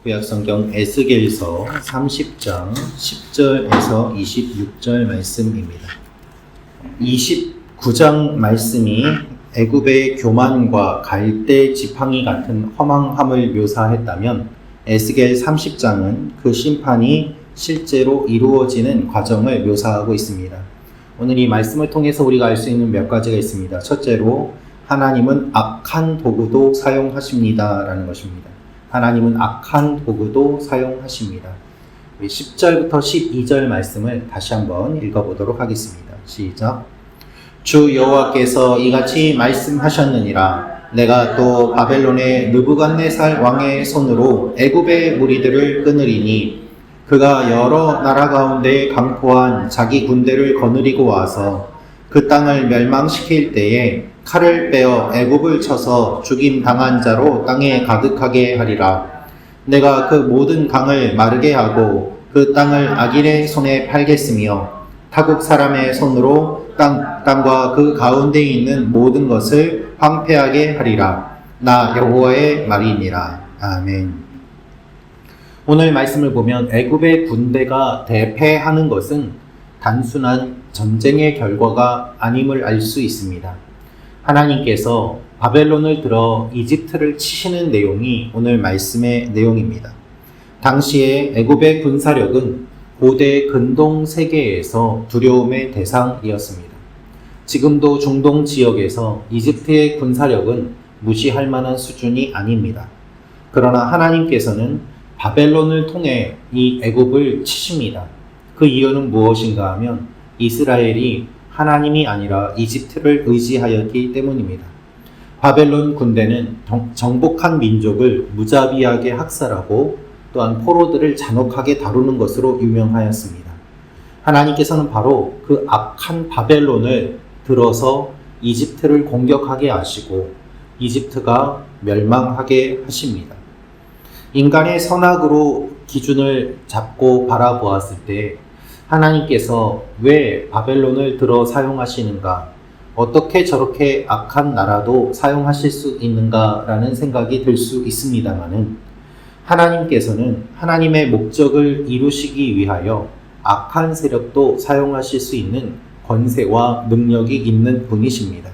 구약성경 에스겔서 30장 10절에서 26절 말씀입니다. 29장 말씀이 애굽의 교만과 갈대 지팡이 같은 허망함을 묘사했다면 에스겔 30장은 그 심판이 실제로 이루어지는 과정을 묘사하고 있습니다. 오늘 이 말씀을 통해서 우리가 알 수 있는 몇 가지가 있습니다. 첫째로 하나님은 악한 도구도 사용하십니다 라는 것입니다. 하나님은 악한 도구도 사용하십니다. 10절부터 12절 말씀을 다시 한번 읽어보도록 하겠습니다. 시작. 주 여호와께서 이같이 말씀하셨느니라. 내가 또 바벨론의 느부갓네살 왕의 손으로 애굽의 무리들을 끊으리니 그가 여러 나라 가운데 강포한 자기 군대를 거느리고 와서 그 땅을 멸망시킬 때에 칼을 빼어 애굽을 쳐서 죽임 당한 자로 땅에 가득하게 하리라. 내가 그 모든 강을 마르게 하고 그 땅을 악인의 손에 팔겠으며 타국 사람의 손으로 땅과 그 가운데 있는 모든 것을 황폐하게 하리라. 나 여호와의 말이니라. 아멘. 오늘 말씀을 보면 애굽의 군대가 대패하는 것은 단순한 전쟁의 결과가 아님을 알 수 있습니다. 하나님께서 바벨론을 들어 이집트를 치시는 내용이 오늘 말씀의 내용입니다. 당시에 애굽의 군사력은 고대 근동 세계에서 두려움의 대상이었습니다. 지금도 중동 지역에서 이집트의 군사력은 무시할 만한 수준이 아닙니다. 그러나 하나님께서는 바벨론을 통해 이 애굽을 치십니다. 그 이유는 무엇인가 하면 이스라엘이 하나님이 아니라 이집트를 의지하였기 때문입니다. 바벨론 군대는 정복한 민족을 무자비하게 학살하고 또한 포로들을 잔혹하게 다루는 것으로 유명하였습니다. 하나님께서는 바로 그 악한 바벨론을 들어서 이집트를 공격하게 하시고 이집트가 멸망하게 하십니다. 인간의 선악으로 기준을 잡고 바라보았을 때 하나님께서 왜 바벨론을 들어 사용하시는가? 어떻게 저렇게 악한 나라도 사용하실 수 있는가라는 생각이 들 수 있습니다만은 하나님께서는 하나님의 목적을 이루시기 위하여 악한 세력도 사용하실 수 있는 권세와 능력이 있는 분이십니다.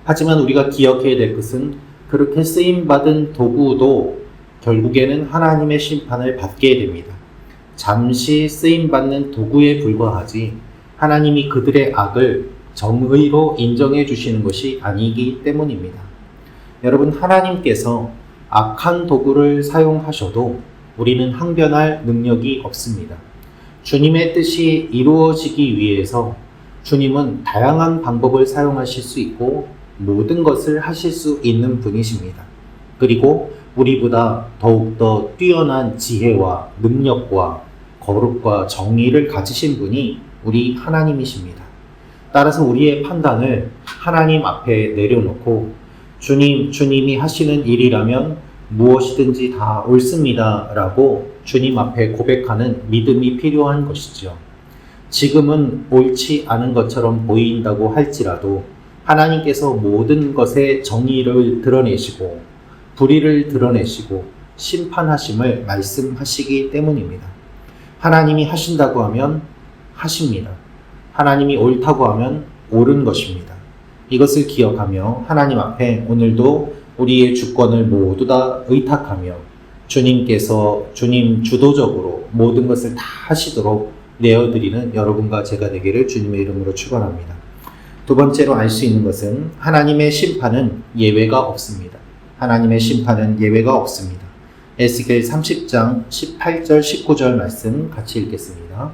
하지만 우리가 기억해야 될 것은 그렇게 쓰임받은 도구도 결국에는 하나님의 심판을 받게 됩니다. 잠시 쓰임받는 도구에 불과하지 하나님이 그들의 악을 정의로 인정해 주시는 것이 아니기 때문입니다. 여러분, 하나님께서 악한 도구를 사용하셔도 우리는 항변할 능력이 없습니다. 주님의 뜻이 이루어지기 위해서 주님은 다양한 방법을 사용하실 수 있고 모든 것을 하실 수 있는 분이십니다. 그리고 우리보다 더욱더 뛰어난 지혜와 능력과 거룩과 정의를 가지신 분이 우리 하나님이십니다. 따라서 우리의 판단을 하나님 앞에 내려놓고 주님이 하시는 일이라면 무엇이든지 다 옳습니다 라고 주님 앞에 고백하는 믿음이 필요한 것이죠. 지금은 옳지 않은 것처럼 보인다고 할지라도 하나님께서 모든 것의 정의를 드러내시고 불의를 드러내시고 심판하심을 말씀하시기 때문입니다. 하나님이 하신다고 하면 하십니다. 하나님이 옳다고 하면 옳은 것입니다. 이것을 기억하며 하나님 앞에 오늘도 우리의 주권을 모두 다 의탁하며 주님께서 주님 주도적으로 모든 것을 다 하시도록 내어드리는 여러분과 제가 되기를 주님의 이름으로 축원합니다. 두 번째로 알 수 있는 것은 하나님의 심판은 예외가 없습니다. 하나님의 심판은 예외가 없습니다. 에스겔 30장 18절 19절 말씀 같이 읽겠습니다.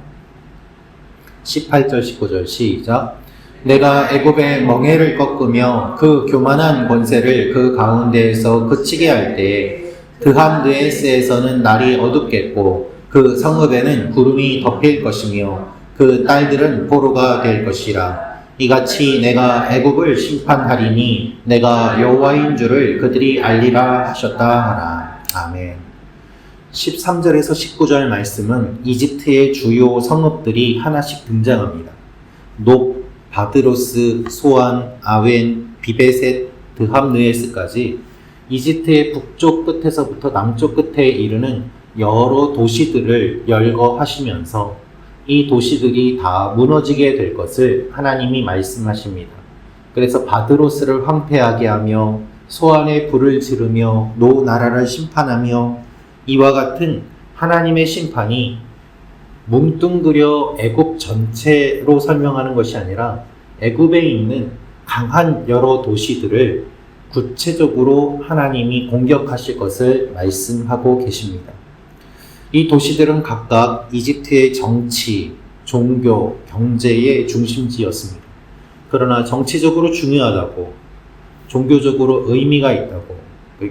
18절 19절 시작. 내가 애굽의 멍에를 꺾으며 그 교만한 권세를 그 가운데에서 그치게 할 때에 드함느에스에서는 날이 어둡겠고 그 성읍에는 구름이 덮일 것이며 그 딸들은 포로가 될 것이라. 이같이 내가 애굽을 심판하리니 내가 여호와인 줄을 그들이 알리라 하셨다 하라. 아멘. 13절에서 19절 말씀은 이집트의 주요 성읍들이 하나씩 등장합니다. 높, 바드로스, 소안, 아웬, 비베셋, 드함느에스까지 이집트의 북쪽 끝에서부터 남쪽 끝에 이르는 여러 도시들을 열거하시면서 이 도시들이 다 무너지게 될 것을 하나님이 말씀하십니다. 그래서 바드로스를 황폐하게 하며 소환에 불을 지르며 노 나라를 심판하며 이와 같은 하나님의 심판이 뭉뚱그려 애굽 전체로 설명하는 것이 아니라 애굽에 있는 강한 여러 도시들을 구체적으로 하나님이 공격하실 것을 말씀하고 계십니다. 이 도시들은 각각 이집트의 정치, 종교, 경제의 중심지였습니다. 그러나 정치적으로 중요하다고, 종교적으로 의미가 있다고,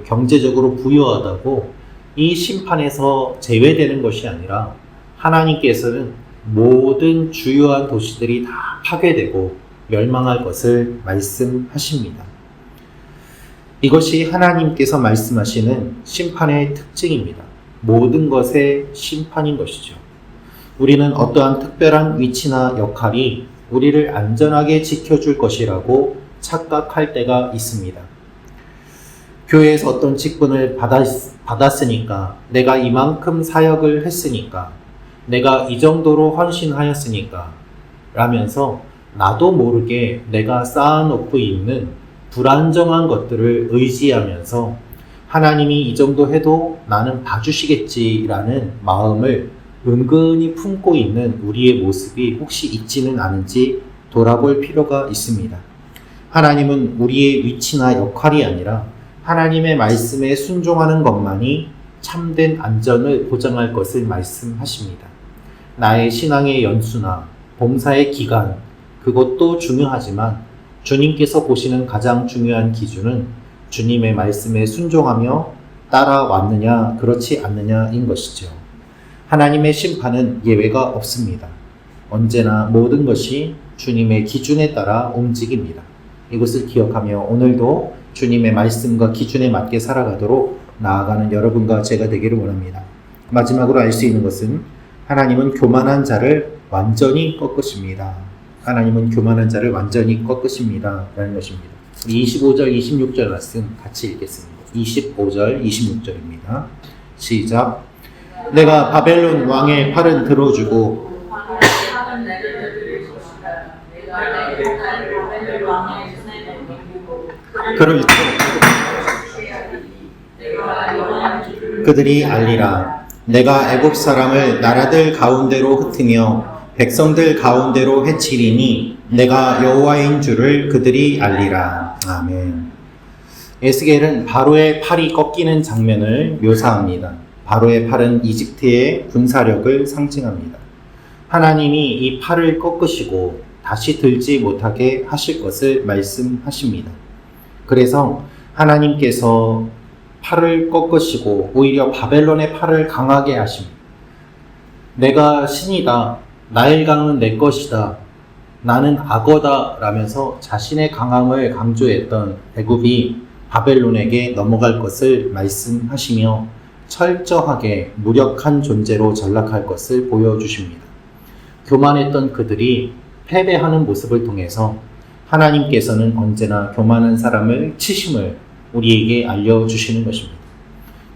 경제적으로 부유하다고 이 심판에서 제외되는 것이 아니라 하나님께서는 모든 주요한 도시들이 다 파괴되고 멸망할 것을 말씀하십니다. 이것이 하나님께서 말씀하시는 심판의 특징입니다. 모든 것의 심판인 것이죠. 우리는 어떠한 특별한 위치나 역할이 우리를 안전하게 지켜줄 것이라고 착각할 때가 있습니다. 교회에서 어떤 직분을 받았으니까, 내가 이만큼 사역을 했으니까, 내가 이 정도로 헌신하였으니까 라면서 나도 모르게 내가 쌓아놓고 있는 불안정한 것들을 의지하면서 하나님이 이 정도 해도 나는 봐주시겠지라는 마음을 은근히 품고 있는 우리의 모습이 혹시 있지는 않은지 돌아볼 필요가 있습니다. 하나님은 우리의 위치나 역할이 아니라 하나님의 말씀에 순종하는 것만이 참된 안전을 보장할 것을 말씀하십니다. 나의 신앙의 연수나 봉사의 기간, 그것도 중요하지만 주님께서 보시는 가장 중요한 기준은 주님의 말씀에 순종하며 따라왔느냐 그렇지 않느냐인 것이죠. 하나님의 심판은 예외가 없습니다. 언제나 모든 것이 주님의 기준에 따라 움직입니다. 이것을 기억하며 오늘도 주님의 말씀과 기준에 맞게 살아가도록 나아가는 여러분과 제가 되기를 원합니다. 마지막으로 알 수 있는 것은 하나님은 교만한 자를 완전히 꺾으십니다. 하나님은 교만한 자를 완전히 꺾으십니다. 라는 것입니다. 25절, 26절 말씀 같이 읽겠습니다. 25절, 26절입니다. 시작. 내가 바벨론 왕의 팔은 들어주고 그를 그들이 알리라. 내가 애굽 사람을 나라들 가운데로 흩으며 백성들 가운데로 해치리니 내가 여호와인 줄을 그들이 알리라. 아멘. 에스겔은 바로의 팔이 꺾이는 장면을 묘사합니다. 바로의 팔은 이집트의 군사력을 상징합니다. 하나님이 이 팔을 꺾으시고 다시 들지 못하게 하실 것을 말씀하십니다. 그래서 하나님께서 팔을 꺾으시고 오히려 바벨론의 팔을 강하게 하십니다. 내가 신이다. 나일강은 내 것이다. 나는 악어다. 라면서 자신의 강함을 강조했던 애굽이 바벨론에게 넘어갈 것을 말씀하시며 철저하게 무력한 존재로 전락할 것을 보여주십니다. 교만했던 그들이 패배하는 모습을 통해서 하나님께서는 언제나 교만한 사람을 치심을 우리에게 알려주시는 것입니다.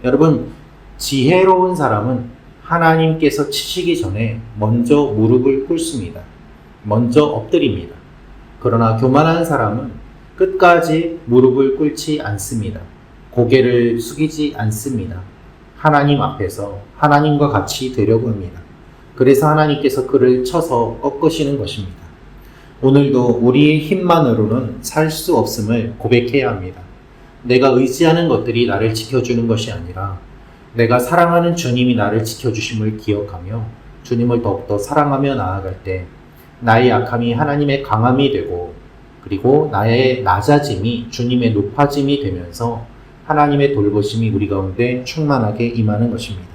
여러분, 지혜로운 사람은 하나님께서 치시기 전에 먼저 무릎을 꿇습니다. 먼저 엎드립니다. 그러나 교만한 사람은 끝까지 무릎을 꿇지 않습니다. 고개를 숙이지 않습니다. 하나님 앞에서 하나님과 같이 되려고 합니다. 그래서 하나님께서 그를 쳐서 꺾으시는 것입니다. 오늘도 우리의 힘만으로는 살 수 없음을 고백해야 합니다. 내가 의지하는 것들이 나를 지켜주는 것이 아니라 내가 사랑하는 주님이 나를 지켜주심을 기억하며 주님을 더욱더 사랑하며 나아갈 때 나의 약함이 하나님의 강함이 되고 그리고 나의 낮아짐이 주님의 높아짐이 되면서 하나님의 돌보심이 우리 가운데 충만하게 임하는 것입니다.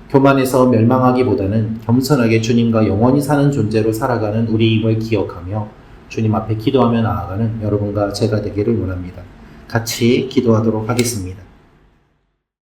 교만해서 멸망하기보다는 겸손하게 주님과 영원히 사는 존재로 살아가는 우리임을 기억하며 주님 앞에 기도하며 나아가는 여러분과 제가 되기를 원합니다. 같이 기도하도록 하겠습니다.